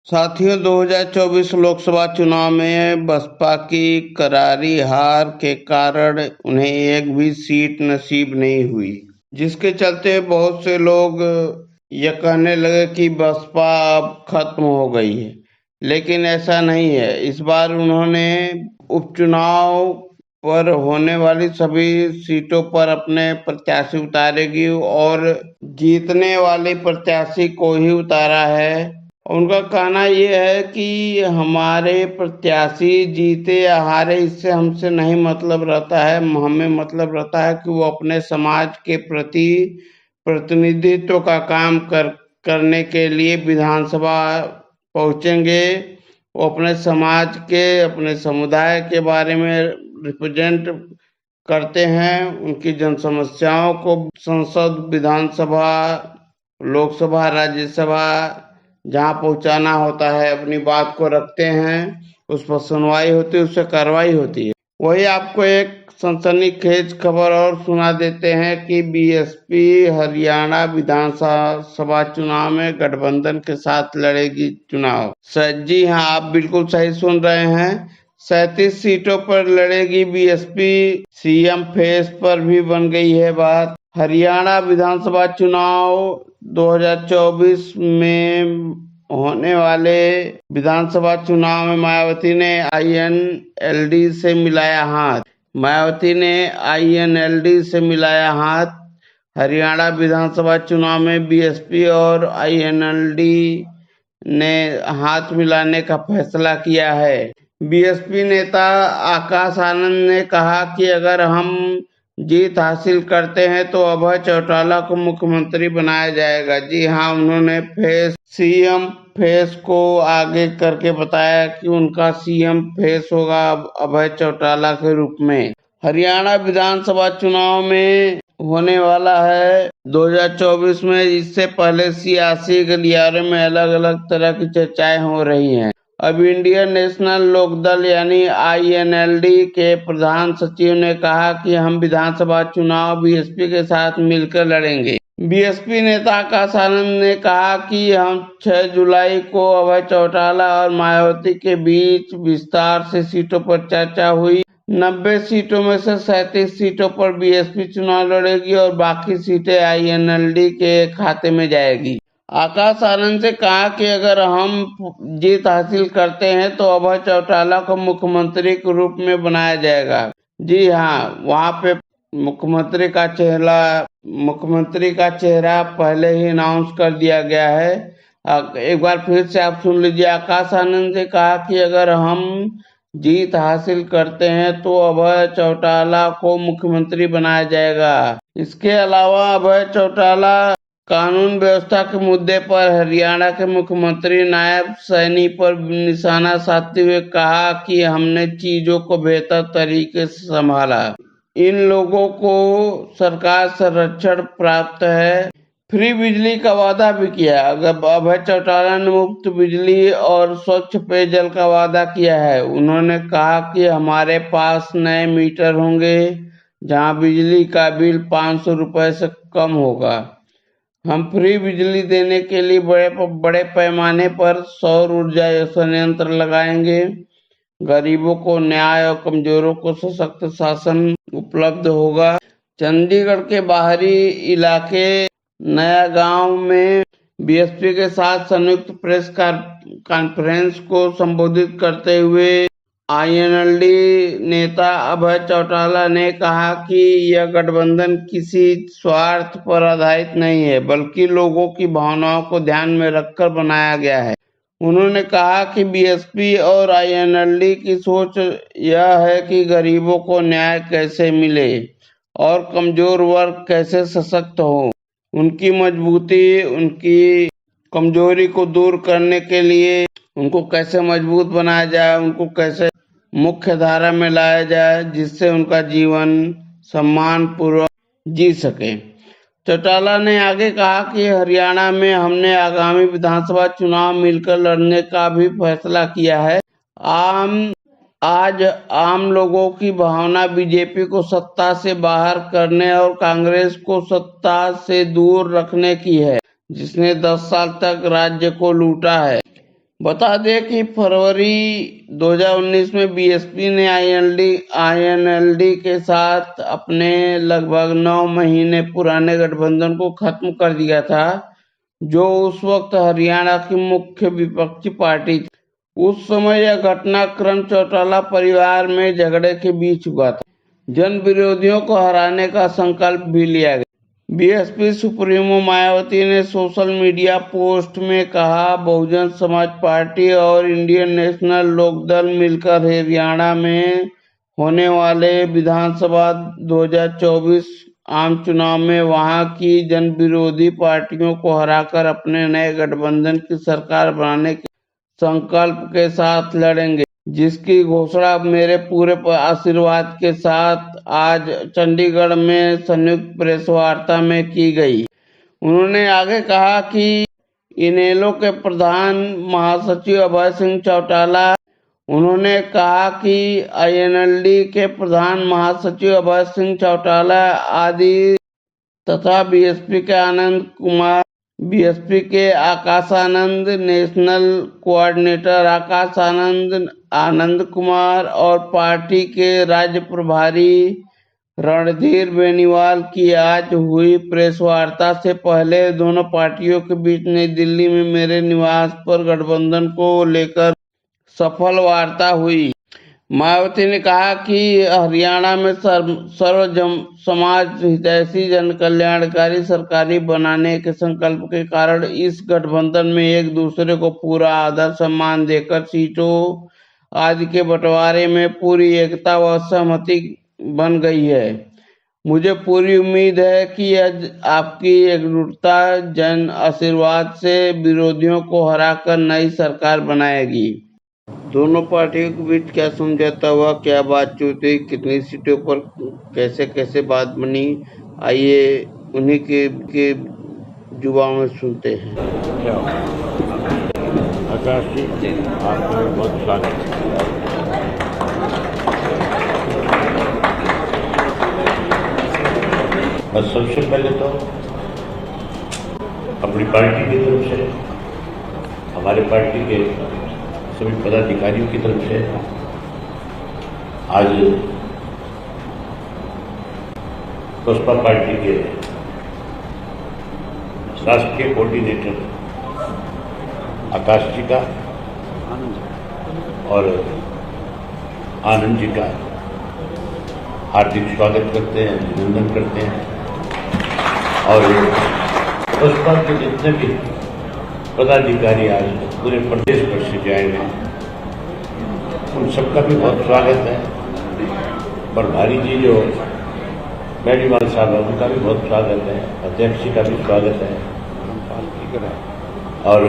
साथियों, 2024 लोकसभा चुनाव में बसपा की करारी हार के कारण उन्हें एक भी सीट नसीब नहीं हुई, जिसके चलते बहुत से लोग ये कहने लगे कि बसपा अब खत्म हो गई है। लेकिन ऐसा नहीं है। इस बार उन्होंने उपचुनाव पर होने वाली सभी सीटों पर अपने प्रत्याशी उतारेगी और जीतने वाले प्रत्याशी को ही उतारा है। उनका कहना ये है कि हमारे प्रत्याशी जीते या हारे, इससे हमसे नहीं मतलब रहता है। हमें मतलब रहता है कि वो अपने समाज के प्रति प्रतिनिधित्व का काम करने के लिए विधानसभा पहुंचेंगे। वो अपने समाज के, अपने समुदाय के बारे में रिप्रेजेंट करते हैं, उनकी जन समस्याओं को संसद, विधानसभा, लोकसभा, राज्यसभा जहाँ पहुंचाना होता है अपनी बात को रखते हैं, उस पर सुनवाई होती है, उससे कार्रवाई होती है। वही आपको एक सनसनीखेज खबर और सुना देते हैं कि बीएसपी हरियाणा विधानसभा चुनाव में गठबंधन के साथ लड़ेगी चुनाव। जी हाँ, आप बिल्कुल सही सुन रहे हैं। 37 सीटों पर लड़ेगी बीएसपी। सीएम फेस पर भी बन गई है बात। हरियाणा विधानसभा चुनाव 2024 में होने वाले विधानसभा चुनाव में मायावती ने आईएनएलडी से मिलाया हाथ। हरियाणा विधानसभा चुनाव में बीएसपी और आईएनएलडी ने हाथ मिलाने का फैसला किया है। बीएसपी नेता आकाश आनंद ने कहा कि अगर हम जीत हासिल करते हैं तो अभय चौटाला को मुख्यमंत्री बनाया जाएगा। जी हाँ, उन्होंने सीएम फेस को आगे करके बताया कि उनका सीएम फेस होगा अभय चौटाला के रूप में। हरियाणा विधानसभा चुनाव में होने वाला है 2024 में। इससे पहले सियासी गलियारे में अलग अलग तरह की चर्चाएं हो रही हैं। अब इंडियन नेशनल लोकदल यानी आईएनएलडी के प्रधान सचिव ने कहा कि हम विधानसभा चुनाव बीएसपी के साथ मिलकर लड़ेंगे। बीएसपी नेता आकाश आनंद ने कहा कि हम 6 जुलाई को अभय चौटाला और मायावती के बीच विस्तार से सीटों पर चर्चा हुई। 90 सीटों में से 37 सीटों पर बीएसपी चुनाव लड़ेगी और बाकी सीटें आईएनएलडी के खाते में जाएगी। आकाश आनंद से कहा कि अगर हम जीत हासिल करते हैं तो अभय चौटाला को मुख्यमंत्री के रूप में बनाया जाएगा। जी हाँ, वहाँ पे मुख्यमंत्री का चेहरा पहले ही अनाउंस कर दिया गया है। एक बार फिर से आप सुन लीजिए। आकाश आनंद ने कहा कि अगर हम जीत हासिल करते हैं तो अभय चौटाला को मुख्यमंत्री बनाया जाएगा। इसके अलावा अभय चौटाला कानून व्यवस्था के मुद्दे पर हरियाणा के मुख्यमंत्री नायब सैनी पर निशाना साधते हुए कहा कि हमने चीजों को बेहतर तरीके से संभाला। इन लोगों को सरकार से संरक्षण प्राप्त है। फ्री बिजली का वादा भी किया। अगर अभय चौटाला ने मुफ्त बिजली और स्वच्छ पेयजल का वादा किया है। उन्होंने कहा कि हमारे पास नए मीटर होंगे जहां बिजली का बिल 500 रुपए से कम होगा। हम फ्री बिजली देने के लिए बड़े पैमाने पर सौर ऊर्जा संयंत्र लगाएंगे। गरीबों को न्याय और कमजोरों को सशक्त शासन उपलब्ध होगा। चंडीगढ़ के बाहरी इलाके नया गांव में बीएसपी के साथ संयुक्त प्रेस कॉन्फ्रेंस को संबोधित करते हुए आईएनएलडी नेता अभय चौटाला ने कहा कि यह गठबंधन किसी स्वार्थ पर आधारित नहीं है, बल्कि लोगों की भावनाओं को ध्यान में रखकर बनाया गया है। उन्होंने कहा कि बीएसपी और आईएनएलडी की सोच यह है कि गरीबों को न्याय कैसे मिले और कमजोर वर्ग कैसे सशक्त हो। उनकी मजबूती, उनकी कमजोरी को दूर करने के लिए उनको कैसे मजबूत बनाया जाए, उनको कैसे मुख्य धारा में लाया जाए, जिससे उनका जीवन सम्मान पूर्वक जी सके। चौटाला ने आगे कहा कि हरियाणा में हमने आगामी विधानसभा चुनाव मिलकर लड़ने का भी फैसला किया है। आज आम लोगों की भावना बीजेपी को सत्ता से बाहर करने और कांग्रेस को सत्ता से दूर रखने की है, जिसने 10 साल तक राज्य को लूटा है। बता दें कि फरवरी 2019 में बीएसपी ने आईएनएलडी के साथ अपने लगभग 9 महीने पुराने गठबंधन को खत्म कर दिया था, जो उस वक्त हरियाणा की मुख्य विपक्षी पार्टी थी। उस समय यह घटनाक्रम चौटाला परिवार में झगड़े के बीच हुआ था। जन विरोधियों को हराने का संकल्प भी लिया गया। बीएसपी सुप्रीमो मायावती ने सोशल मीडिया पोस्ट में कहा, बहुजन समाज पार्टी और इंडियन नेशनल लोकदल मिलकर हरियाणा में होने वाले विधानसभा 2024 आम चुनाव में वहां की जन विरोधी पार्टियों को हराकर अपने नए गठबंधन की सरकार बनाने के संकल्प के साथ लड़ेंगे, जिसकी घोषणा मेरे पूरे आशीर्वाद के साथ आज चंडीगढ़ में संयुक्त प्रेस वार्ता में की गई। उन्होंने आगे कहा कि इनेलो के प्रधान महासचिव अभय सिंह चौटाला उन्होंने कहा कि आईएनएलडी के प्रधान महासचिव अभय सिंह चौटाला आदि तथा बीएसपी के आकाशानंद, नेशनल कोऑर्डिनेटर आनंद कुमार और पार्टी के राज्य प्रभारी रणधीर बेनीवाल की आज हुई प्रेस वार्ता से पहले दोनों पार्टियों के बीच नई दिल्ली में मेरे निवास पर गठबंधन को लेकर सफल वार्ता हुई। मायावती ने कहा कि हरियाणा में सर्व समाज हितैषी जन कल्याणकारी सरकारी बनाने के संकल्प के कारण इस गठबंधन में एक दूसरे को पूरा आदर सम्मान देकर सीटों आदि के बंटवारे में पूरी एकता व सहमति बन गई है। मुझे पूरी उम्मीद है कि आपकी एकजुटता जन आशीर्वाद से विरोधियों को हराकर नई सरकार बनाएगी। दोनों पार्टियों के बीच क्या समझौता हुआ, क्या बातचीत हुई, कितनी सीटों पर कैसे बात बनी, आइए उन्हीं के जुबान में सुनते हैं। आकाश जी, आपका बहुत स्वागत है। बस सबसे पहले तो अपनी पार्टी की तरफ से, हमारे पार्टी के सभी पदाधिकारियों की तरफ से आज बसपा पार्टी के राष्ट्रीय कोऑर्डिनेटर आकाश जी का और आनंद जी का हार्दिक स्वागत करते हैं, अभिनंदन करते हैं। और बसपा के जितने भी पदाधिकारी आज पूरे प्रदेश भर से आए हैं, उन सबका भी बहुत स्वागत है। प्रभारी जी जो बेनीवाल साहब है, उनका भी बहुत स्वागत है, अध्यक्ष जी का भी स्वागत है, और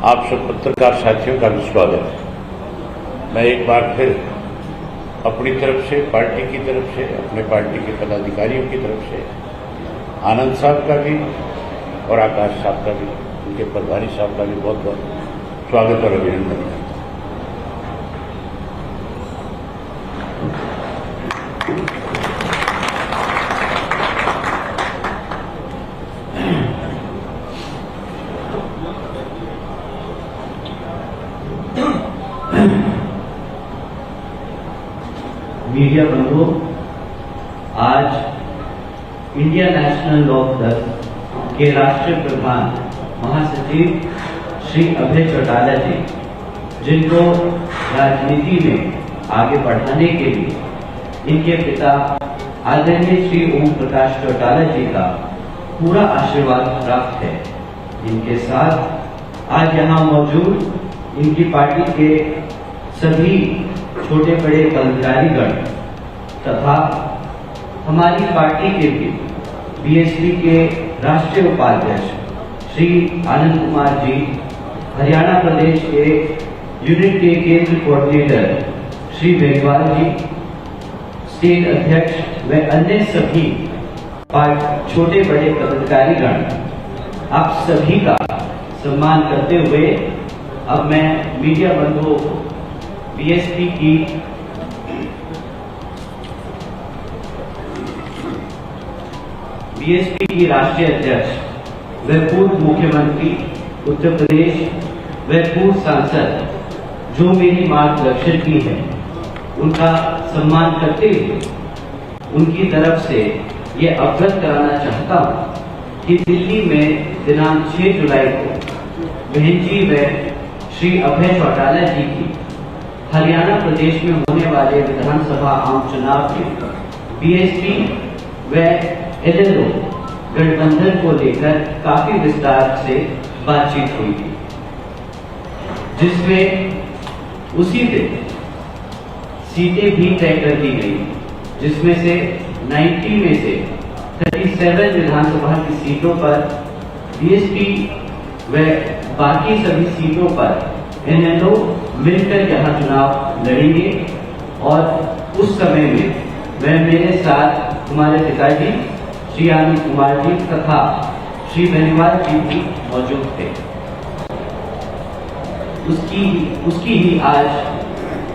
आप सब पत्रकार साथियों का भी स्वागत है। मैं एक बार फिर अपनी तरफ से, पार्टी की तरफ से, अपने पार्टी के पदाधिकारियों की तरफ से आनंद साहब का भी और आकाश साहब का भी, उनके प्रभारी साहब का भी बहुत बहुत स्वागत और अभिनंदन करता हूं। मीडिया बंधुओं, आज इंडिया नेशनल लोकदल के राष्ट्रीय प्रधान महासचिव श्री अभय चौटाला जी, जिनको राजनीति में आगे बढ़ाने के लिए इनके पिता आदरणीय श्री ओम प्रकाश चौटाला जी का पूरा आशीर्वाद प्राप्त है, इनके साथ आज यहाँ मौजूद इनकी पार्टी के सभी छोटे बड़े पदाधिकारीगण तथा हमारी पार्टी के भी बीएसपी के राष्ट्रीय उपाध्यक्ष श्री आनंद कुमार जी, हरियाणा प्रदेश के यूनिट के केंद्र कोऑर्डिनेटर श्री बेनीवाल जी, स्टेट अध्यक्ष व अन्य सभी छोटे बड़े पदाधिकारीगण, आप सभी का सम्मान करते हुए अब मैं मीडिया बंधुओं को बीएसपी की राष्ट्रीय अध्यक्ष व पूर्व मुख्यमंत्री उत्तर प्रदेश व पूर्व सांसद जो मेरी मार्गदर्शन की है उनका सम्मान करते हुए उनकी तरफ से ये अवगत कराना चाहता हूँ कि दिल्ली में दिनांक 6 जुलाई को बहन जी व श्री अभय चौटाला जी की हरियाणा प्रदेश में होने वाले विधानसभा आम चुनाव में बीएसपी व एलएलओ गठबंधन को लेकर काफी विस्तार से बातचीत हुई थी, जिसमें उसी दिन सीटें भी तय कर दी गई, जिसमें से 90 में से 37 विधानसभा की सीटों पर बीएसपी व बाकी सभी सीटों पर एनएलओ मिलकर यहां चुनाव लड़ेंगे। और उस समय में वह मेरे साथ हमारे पिताजी श्री आनंद कुमार जी तथा श्री बेनीवाल जी भी मौजूद थे। उसकी ही आज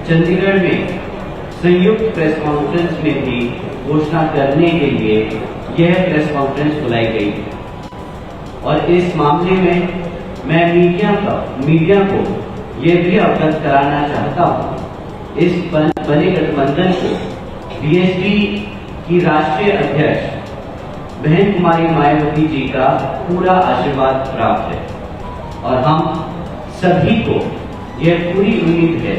चंडीगढ़ में संयुक्त प्रेस कॉन्फ्रेंस में भी घोषणा करने के लिए यह प्रेस कॉन्फ्रेंस बुलाई गई। और इस मामले में मैं मीडिया को यह भी अवगत कराना चाहता हूं, इस बने गठबंधन को बीएसपी की राष्ट्रीय अध्यक्ष बहन कुमारी मायावती जी का पूरा आशीर्वाद प्राप्त है और हम सभी को यह पूरी उम्मीद है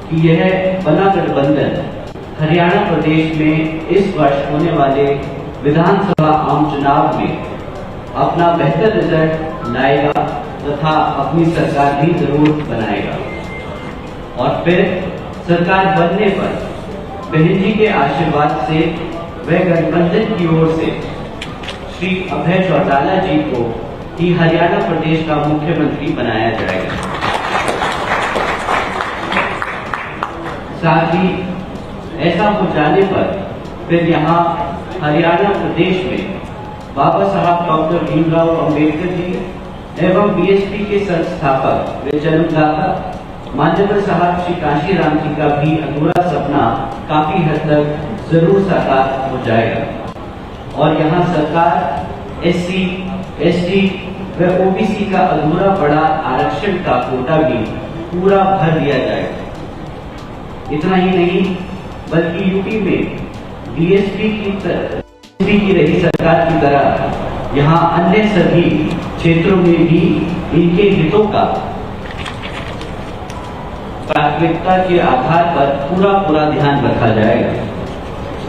कि यह बना गठबंधन हरियाणा प्रदेश में इस वर्ष होने वाले विधानसभा आम चुनाव में अपना बेहतर रिजल्ट लाएगा तथा अपनी सरकार भी जरूर बनाएगा। और फिर सरकार बनने पर बहन जी के आशीर्वाद से वह गठबंधन की ओर से श्री अभय चौटाला जी को ही हरियाणा प्रदेश का मुख्यमंत्री बनाया जाएगा। साथ ही ऐसा हो जाने पर फिर यहाँ हरियाणा प्रदेश में बाबा साहब डॉक्टर भीमराव अंबेडकर जी एवं बीएसपी के संस्थापक व जन्मदाता मान्यवर साहब श्री काशीराम जी का भी अधूरा सपना काफी हद तक जरूर साकार हो जाएगा। और यहाँ सरकार एससी, एसटी व ओबीसी का अधूरा पड़ा आरक्षण का कोटा भी पूरा भर दिया जाएगा। इतना ही नहीं बल्कि यूपी में बीएसपी की रही सरकार की तरह यहाँ अन्य सभी क्षेत्रों में भी इनके हितों का प्राथमिकता के आधार पर पूरा ध्यान रखा जाएगा।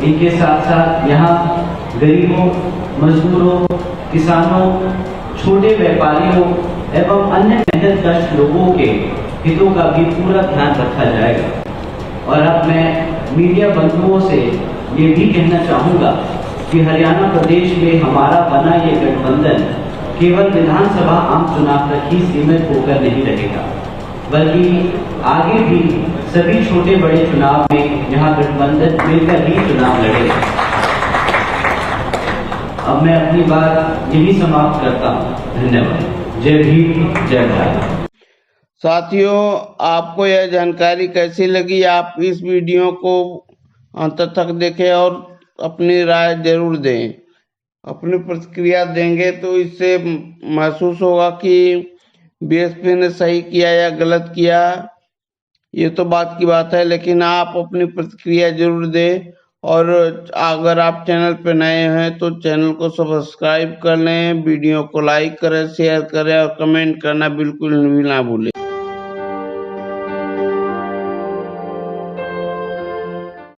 इनके साथ साथ यहाँ गरीबों, मजदूरों, किसानों, छोटे व्यापारियों एवं अन्य मेहनतकश लोगों के हितों का भी पूरा ध्यान रखा जाएगा। और अब मैं मीडिया बंधुओं से ये भी कहना चाहूँगा कि हरियाणा प्रदेश में हमारा बना ये गठबंधन केवल विधानसभा आम चुनाव तक ही सीमित होकर नहीं रहेगा, बल्कि आगे भी सभी छोटे बड़े चुनाव में यहाँ गठबंधन मिलकर ही चुनाव लड़ेगा। अब मैं अपनी बात यही समाप्त करता हूँ। धन्यवाद। जय भीम, जय भारत। साथियों, आपको यह जानकारी कैसी लगी? आप इस वीडियो को अंत तक देखें और अपनी राय जरूर दें। अपनी प्रतिक्रिया देंगे तो इससे महसूस होगा कि बीएसपी ने सही किया या गलत किया, ये तो बात की बात है, लेकिन आप अपनी प्रतिक्रिया जरूर दें। और अगर आप चैनल पर नए हैं तो चैनल को सब्सक्राइब कर लें, वीडियो को लाइक करें, शेयर करें और कमेंट करना बिल्कुल भी ना भूलें।